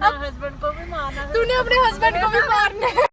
Husband को भी मारना, तूने अपने हस्बैंड को भी मारना है।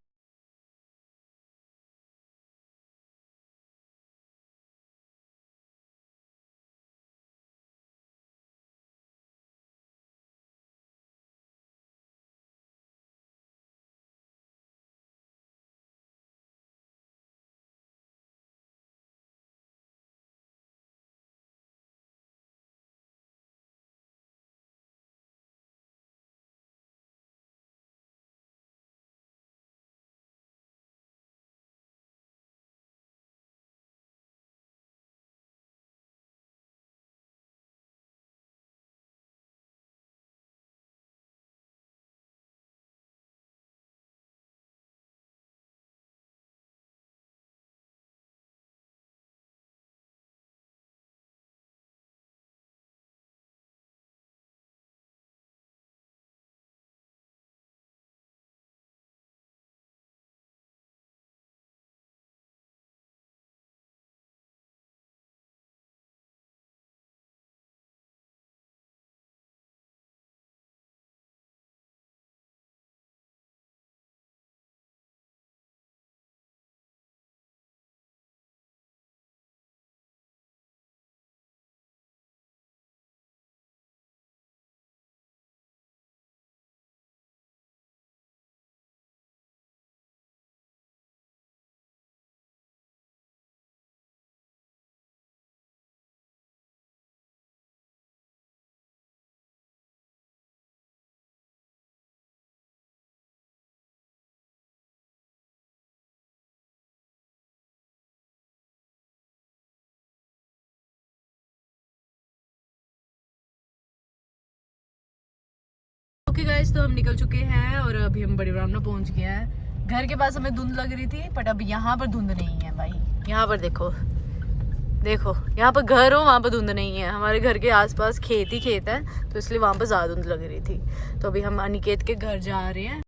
ओके गाइस, तो हम निकल चुके हैं और अभी हम बड़ी ब्राह्मणा पहुंच गए हैं। घर के पास हमें धुंध लग रही थी, बट अब यहाँ पर धुंध नहीं है भाई। यहाँ पर देखो देखो, यहाँ पर घर हो, वहाँ पर धुंध नहीं है। हमारे घर के आसपास खेत ही खेत है, तो इसलिए वहाँ पर ज़्यादा धुंध लग रही थी। तो अभी हम अनिकेत के घर जा रहे हैं।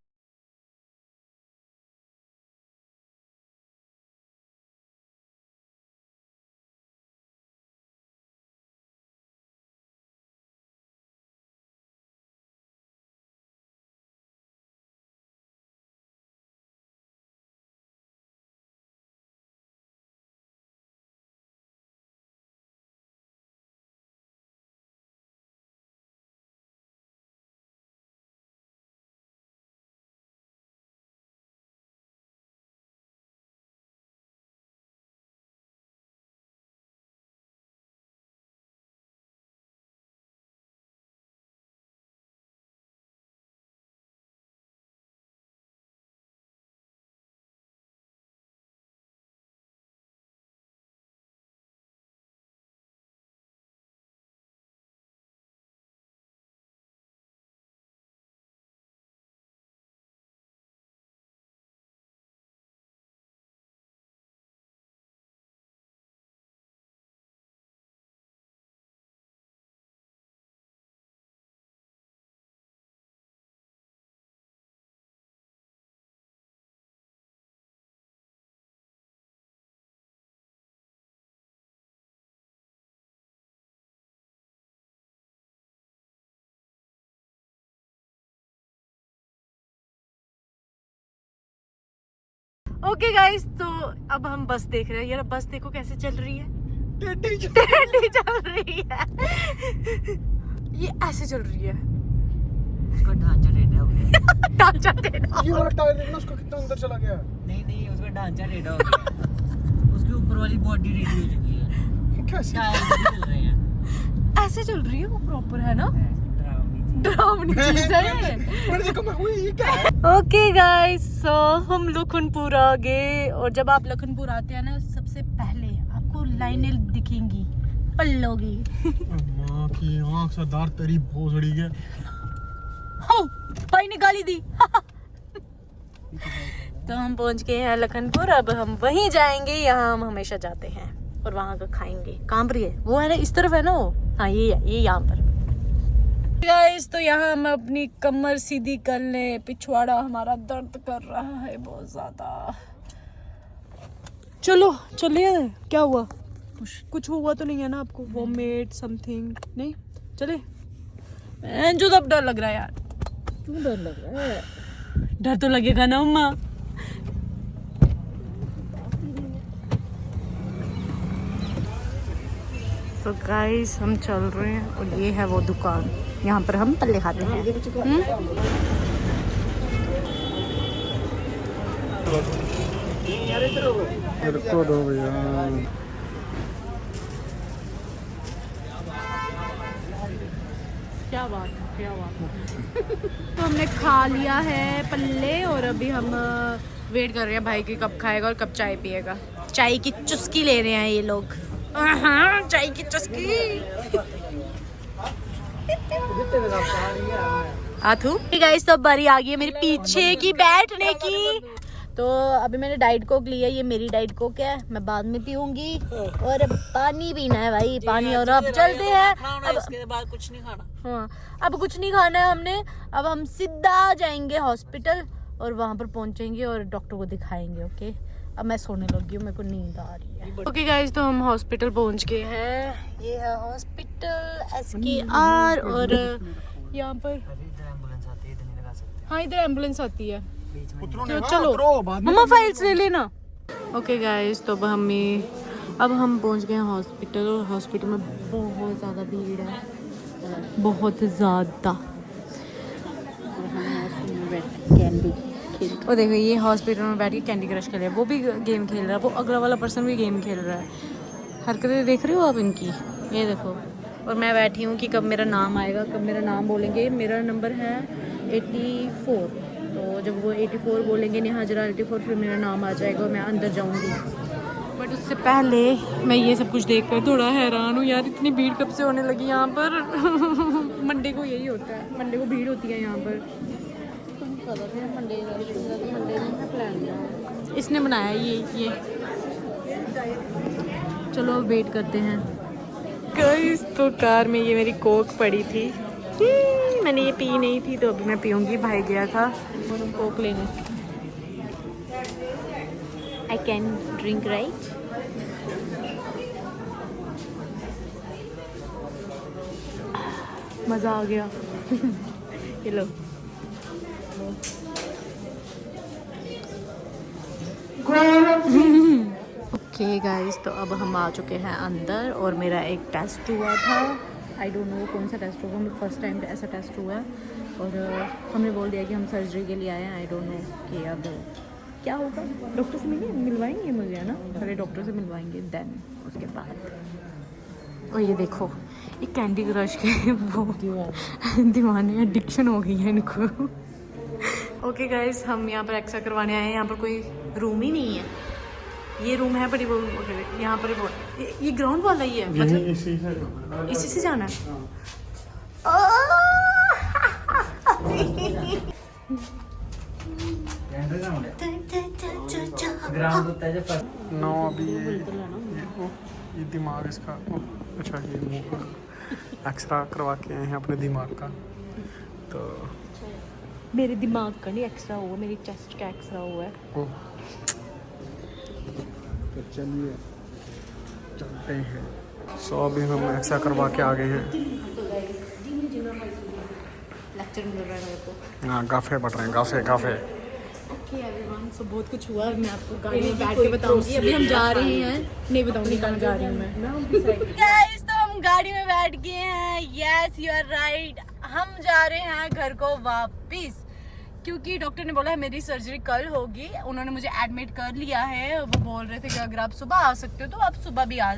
ओके गाइस, तो अब हम बस देख रहे हैं। यार बस देखो कैसे चल रही है, टेढ़ी चल रही है। ये ऐसे चल रही है, उसका ढांचा टेढ़ा हो गया। ढांचा टेढ़ा। ये वाला टायर देखना उसका कितना अंदर चला गया। नहीं उसका ढांचा टेढ़ा हो गया। उसके ऊपर वाली बॉडी रेडी हो चुकी है। कैसे टायर नहीं चल रहे हैं। ऐसे चल रही है वो, प्रॉपर है ना। डरावनी डरावनी चीज है। मैंने देखा, मैं हुई ये क्या है। ओके गाइस, सो हम लखनपुर आ गए। और जब आप लखनपुर आते हैं ना, सबसे पहले आपको लाइनें दिखेंगी पल्लों की। माँ की आँख सरदार तेरी भोसड़ी के। हो भाई निकाली दी। तो हम पहुंच गए हैं लखनपुर। अब हम वहीं जाएंगे, यहाँ हम हमेशा जाते हैं, और वहाँ का खाएंगे। कहाँ पर है वो? है ना इस तरफ है ना वो। हाँ ये है, ये यहाँ पर। गाइस, तो यहाँ हम अपनी कमर सीधी कर लें। पिछवाड़ा हमारा दर्द कर रहा है बहुत ज्यादा। चलो चलिए। क्या हुआ? कुछ हुआ तो नहीं है ना आपको? वॉमिट समथिंग नहीं? चले। जो अब डर लग रहा है यार, क्यों डर लग रहा है? डर तो लगेगा ना अम्मा। तो गाइस हम चल रहे हैं और ये है वो दुकान, यहाँ पर हम पल्ले खाते हैं। को दो भैया। क्या बात है, क्या बात है। तो हमने खा लिया है पल्ले और अभी हम वेट कर रहे हैं भाई की कब खाएगा और कब चाय पिएगा। चाय की चुस्की ले रहे हैं ये लोग। चाय की चुस्की। आथू गाइस, तो अब बारी आ गई है मेरे पीछे की बैठने की। तो अभी मैंने डाइट कोक लिया, ये मेरी डाइट कोक है, मैं बाद में पीऊंगी। और पानी पीना है भाई, पानी। और अब चलते हैं, अब इसके बाद कुछ नहीं खाना। हाँ, अब कुछ नहीं खाना है हमने। अब हम सीधा जाएंगे हॉस्पिटल और वहाँ पर पहुँचेंगे और डॉक्टर को दिखाएंगे। ओके, अब मैं सोने लगी हूँ, मेरे को नींद आ रही है। ओके गाइस, तो हम हॉस्पिटल पहुँच गए हैं। ये है हॉस्पिटल SKR और यहाँ पर एम्बुलेंस आती है, इधर नहीं लगा सकते। हाँ, इधर एम्बुलेंस आती है। उतरो तो नहीं, चलो उतरो, बाद में मम्मा फाइल्स ले लेना। ओके गाइस, तो अब हम पहुंच गए हैं हॉस्पिटल और हॉस्पिटल में बहुत ज़्यादा भीड़ है, बहुत ज़्यादा। और देखो ये हॉस्पिटल में बैठ के कैंडी क्रश खेल रहा है, वो भी गेम खेल रहा है, वो अगला वाला पर्सन भी गेम खेल रहा है। हरकतें देख रहे हो आप इनकी, ये देखो। और मैं बैठी हूँ कि कब मेरा नाम आएगा, कब मेरा नाम बोलेंगे। मेरा नंबर है 84, तो जब वो 84 बोलेंगे, नेहा जरा 84, फिर मेरा नाम आ जाएगा और मैं अंदर जाऊंगी। बट उससे पहले मैं ये सब कुछ देखकर थोड़ा हैरान हूँ यार, इतनी भीड़ कब से होने लगी यहाँ पर। मंडे को यही होता है, मंडे को भीड़ होती है यहाँ पर। इसने बनाया ये। चलो अब वेट करते हैं। गाइस, तो कार में ये मेरी कोक पड़ी थी, मैंने ये पी नहीं थी, तो अभी मैं पीऊंगी। भाई गया था कोक लेने। I can drink right. मज़ा आ गया। ये लो। ओके गाइस, तो अब हम आ चुके हैं अंदर और मेरा एक टेस्ट हुआ था। आई डोंट नो कौन सा टेस्ट होगा, मेरा फर्स्ट टाइम ऐसा टेस्ट हुआ है। और हमने बोल दिया कि हम सर्जरी के लिए आए हैं। आई डोंट नो कि अब क्या होगा। डॉक्टर से मिलवाएंगे मुझे, है ना, पहले डॉक्टर से मिलवाएंगे, देन उसके बाद। और ये देखो, ये कैंडी क्रश के वो दीवाने, एडिक्शन हो गई है इनको। ओके गाइस, हम यहाँ पर एक्सरे करवाने आए हैं। यहाँ पर कोई रूम ही नहीं है, ये रूम है बड़ी वो। यहाँ पर ये ग्राउंड वाला ही है, मतलब इसी से जाना है। ग्राउंड होता है जो नो, अभी ये दिमाग इसका, अच्छा ये मुंह एक्सरा करवा के आए हैं अपने दिमाग का। तो मेरे दिमाग का नहीं एक्सरा हुआ, मेरी चेस्ट का एक्सरा हुआ है। तो चलिए चलते हैं। सो अभी हम एक्सरा करवा के आ गए हैं। लेक्चर मिल रहा है मेरे को। हाँ, गाफे बढ़ रहे हैं, गाफे। ओके एवरीवन, सो बहुत कुछ हुआ। मैं आपको गाड़ी में बैठ के बताऊंगी। अभी हम जा रहे हैं, नहीं बताऊंगी कल जा रही हूँ मैं। गाइस, तो हम गाड़ी में बैठ गए हैं। यस, यू आर राइट, हम जा रहे हैं घर को वापस, क्योंकि डॉक्टर ने बोला है मेरी सर्जरी कल होगी। उन्होंने मुझे एडमिट कर लिया है। वो बोल रहे थे कि अगर आप सुबह आ सकते हो तो आप सुबह भी आ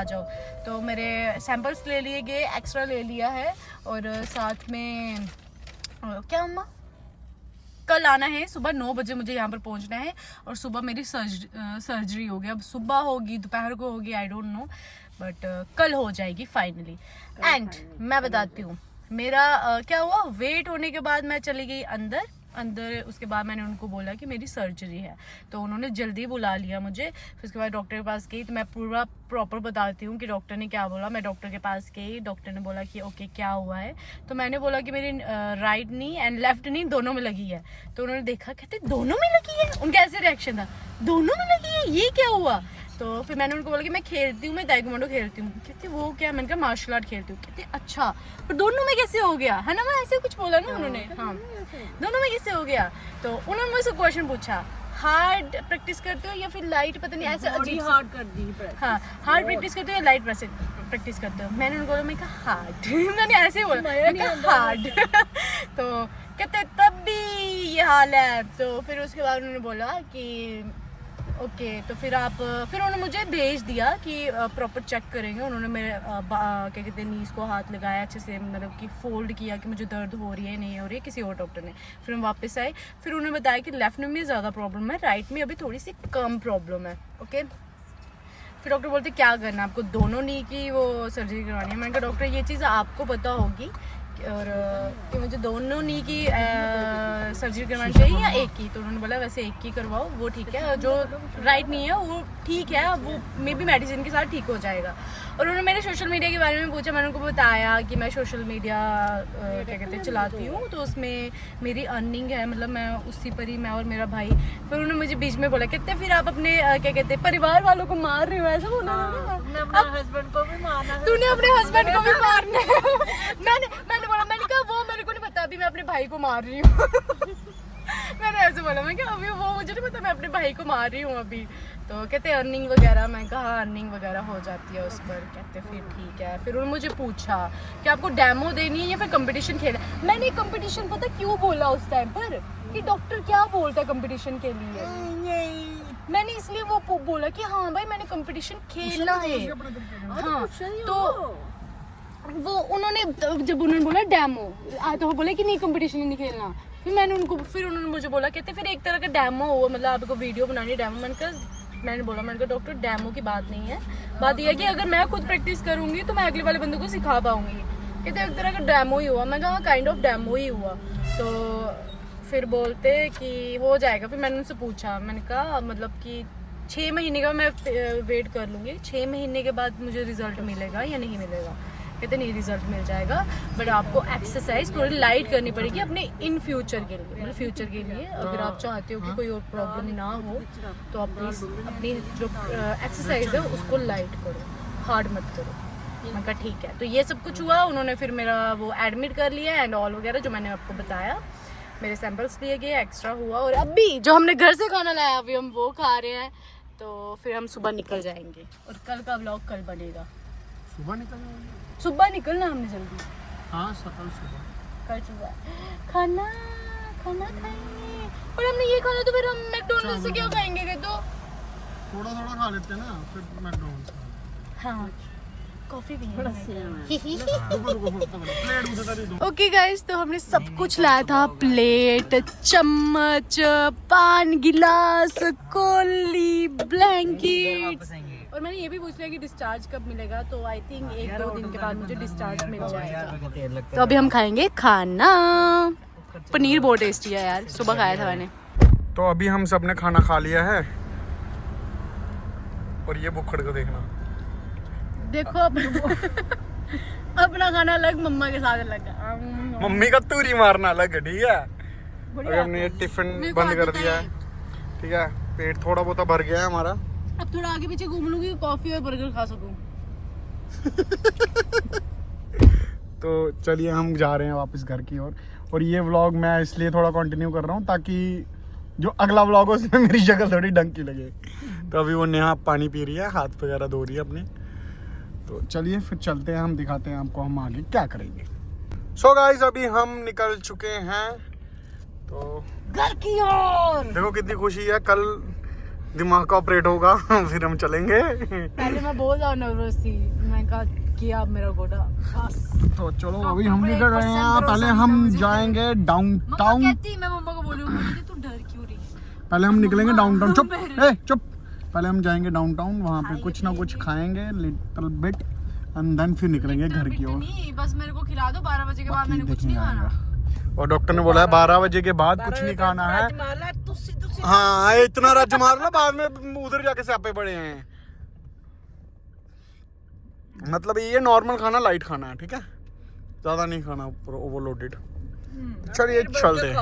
जाओ। तो मेरे सैंपल्स ले लिए गए, एक्स्ट्रा ले लिया है, और साथ में क्या अम्मा, कल आना है सुबह 9 बजे मुझे यहाँ पर पहुँचना है। और सुबह मेरी सर्जरी होगी। अब सुबह होगी, दोपहर को होगी, आई डोंट नो, बट कल हो जाएगी फाइनली। एंड मैं बताती हूँ मेरा क्या हुआ। वेट होने के बाद मैं चली गई अंदर। उसके बाद मैंने उनको बोला कि मेरी सर्जरी है, तो उन्होंने जल्दी बुला लिया मुझे। फिर उसके बाद डॉक्टर के पास गई, तो मैं पूरा प्रॉपर बताती हूँ कि डॉक्टर ने क्या बोला। मैं डॉक्टर के पास गई, डॉक्टर ने बोला कि ओके क्या हुआ है। तो मैंने बोला कि मेरी राइट नी एंड लेफ्ट नी दोनों में लगी है। तो उन्होंने देखा, कहते दोनों में लगी है। उनका ऐसे रिएक्शन था, दोनों में लगी है, ये क्या हुआ। तो फिर मैंने उनको बोला कि मैं खेलती हूँ, मैं ताइक्वांडो खेलती हूँ। कहते वो क्या? मैंने कहा मार्शल आर्ट खेलती हूँ। कहते अच्छा, पर दोनों में कैसे हो गया है ना? मैं ऐसे कुछ बोला ना उन्होंने, हाँ दोनों में कैसे हो गया? तो उन्होंने मुझसे क्वेश्चन पूछा, हार्ड प्रैक्टिस करते हो या फिर लाइट? पता नहीं ऐसे अजीब हार्ड कर दी। हाँ, हार्ड प्रैक्टिस करते हो या लाइट प्रैक्टिस करते हो? मैंने उनको बोला, मैं कहा हार्ड मैंने ऐसे ही बोला, मैं कहा हार्ड तो कहते तब भी ये हाल है। तो फिर उसके बाद उन्होंने बोला कि ओके, तो फिर उन्होंने मुझे भेज दिया कि प्रॉपर चेक करेंगे। उन्होंने मेरे क्या कहते हैं नीज को हाथ लगाया अच्छे से, मतलब कि फोल्ड किया कि मुझे दर्द हो रही है नहीं हो रही है, किसी और डॉक्टर ने। फिर हम वापस आए, फिर उन्होंने बताया कि लेफ्ट में ज़्यादा प्रॉब्लम है, राइट में अभी थोड़ी सी कम प्रॉब्लम है। ओके, फिर डॉक्टर बोलते क्या करना है आपको? दोनों नी की वो सर्जरी करवानी है। मैंने कहा डॉक्टर ये चीज़ आपको पता होगी और कि मुझे दोनों नी की सर्जरी करवानी चाहिए या एक की? तो उन्होंने बोला वैसे एक की करवाओ, वो ठीक है। जो राइट नहीं है वो ठीक है, वो मे बी मेडिसिन के साथ ठीक हो जाएगा। और उन्होंने मेरे सोशल मीडिया के बारे में पूछा। मैंने उनको बताया कि मैं सोशल मीडिया क्या कहते हैं चलाती हूँ, तो उसमें मेरी अर्निंग है, मतलब मैं उसी पर ही, मैं और मेरा भाई। फिर उन्होंने मुझे बीच में बोला कहते फिर आप अपने क्या कहते हैं परिवार वालों को मार रहे हो, ऐसा बोला ना, हस्बैंड को भी मारना है। तूने अपने हस्बैंड को भी मारना है। मैंने बोला, मैंने कहा वो मेरे को नहीं पता, अभी मैं अपने भाई को मार रही हूँ मैंने ऐसे बोला, मैं क्या अभी वो मुझे नहीं पता, मैं अपने भाई को मार रही हूँ अभी। तो कहते अर्निंग वगैरह, मैं कहा अर्निंग वगैरह हो जाती है उस पर। कहते फिर ठीक है। फिर उन्होंने मुझे पूछा कि आपको डेमो देनी है या फिर कंपटीशन खेलना है। मैंने कंपटीशन पता क्यों बोला उस टाइम पर कि डॉक्टर क्या बोलता है कंपटीशन के लिए, मैंने इसलिए वो बोला कि हाँ भाई मैंने कंपटीशन खेलना है। हाँ, तो वो उन्होंने जब उन्होंने बोला डेमो, तो बोले कि नहीं कंपटीशन नहीं खेलना। फिर उन्होंने मुझे बोला कहते फिर एक तरह का डेमो हो, मतलब आपको वीडियो बनानी है डेमो। मैंने कहा डॉक्टर डेमो की बात नहीं है, बात यह है कि अगर मैं खुद प्रैक्टिस करूंगी तो मैं अगले वाले बंदे को सिखा पाऊंगी। कहते एक तरह का डेमो ही हुआ। मैं कहा काइंड ऑफ डेमो ही हुआ। तो फिर बोलते कि हो जाएगा। फिर मैंने उनसे पूछा, मैंने कहा मतलब कि 6 महीने का मैं वेट कर लूँगी, 6 महीने के बाद मुझे रिजल्ट मिलेगा या नहीं मिलेगा? कहते नहीं रिजल्ट मिल जाएगा, बट आपको एक्सरसाइज थोड़ी लाइट करनी पड़ेगी अपने इन फ्यूचर के लिए, मतलब फ्यूचर के लिए अगर आप चाहते हो कि कोई और प्रॉब्लम ना हो तो आप प्लीज़ अपनी जो एक्सरसाइज है उसको लाइट करो, हार्ड मत करो। मैं कहा ठीक है। तो ये सब कुछ हुआ। उन्होंने फिर मेरा वो एडमिट कर लिया एंड ऑल वगैरह जो मैंने आपको बताया। मेरे सैंपल्स दिए गए, एक्स्ट्रा हुआ। और अभी जो हमने घर से खाना लाया अभी हम वो खा रहे हैं। तो फिर हम सुबह निकल जाएंगे और कल का व्लॉग कल बनेगा। सुबह निकलना हमने जल्दी। हाँ, सुबह कल सुबह खाना खाएंगे। और हमने ये खाना तो फिर हम मैकडॉनल्ड्स से क्या खाएंगे? कि तो थोड़ा खा लेते हैं ना, फिर मैकडॉनल्ड्स। हाँ, कॉफी भी ओके गाइस, तो हमने सब कुछ लाया था, प्लेट, चम्मच, पान, गिलास, कोली, ब्लैंकेट। और मैंने ये भी पूछ लिया कि डिस्चार्ज कब मिलेगा। तो आई थिंक 1-2 दिन के बाद मुझे डिस्चार्ज मिल जाएगा। तो अभी हम खाएंगे खाना। पनीर बहुत टेस्टी है यार, सुबह खाया था मैंने। तो अभी हम सब ने खाना खा लिया है और ये बुखड़ को देखना, देखो अपना खाना अलग, मम्मा के साथ अलग। मम्मी का तूरी मारना अलग है, ठीक है। अभी हमने ये टिफिन बंद कर दिया है, ठीक है। पेट थोड़ा बहुत भर गया है हमारा। अब थोड़ा आगे पीछे घूम लूंगी, कॉफी और बर्गर खा सकूं। तो चलिए हम जा रहे हैं वापस घर की ओर। और ये व्लॉग मैं इसलिए थोड़ा कंटिन्यू कर रहा हूँ ताकि जो अगला व्लॉग हो उसमें मेरी शक्ल थोड़ी ढंग की लगे। तो अभी वो नेहा पानी पी रही है, हाथ वगैरह धो रही है अपने। तो चलिए फिर चलते हैं, हम दिखाते हैं आपको हम आगे क्या करेंगे। सो गाइस, अभी हम निकल चुके हैं तो घर की ओर। देखो कितनी खुशी है, कल दिमाग का ऑपरेट होगा फिर हम चलेंगे। पहले मैं बहुत ज्यादा नर्वस थी, मैं कहा कि आप मेरा गोटा बस। तो चलो अभी हम निकल रहे हैं। पहले हम जाएंगे डाउनटाउन। मैं मम्मा को बोलूंगी तू डर क्यों रही? पहले हम निकलेंगे डाउनटाउन। चुप। पहले हम जाएंगे डाउनटाउन, वहाँ पे कुछ ना कुछ खाएंगे लिटिल बिट एंड देन फिर निकलेंगे घर की ओर। बस मेरे को खिला दो, 12 बजे के बाद मैंने कुछ नहीं खाना। और डॉक्टर ने बोला है 12 बजे के बाद कुछ नहीं खाना है। हाँ, इतना रज मार लो, बाद में उधर जाके स्यापे पड़े हैं। मतलब ये नॉर्मल खाना, लाइट खाना है, ठीक है, ज्यादा नहीं खाना ओवरलोडेड। चलिए चलते हैं।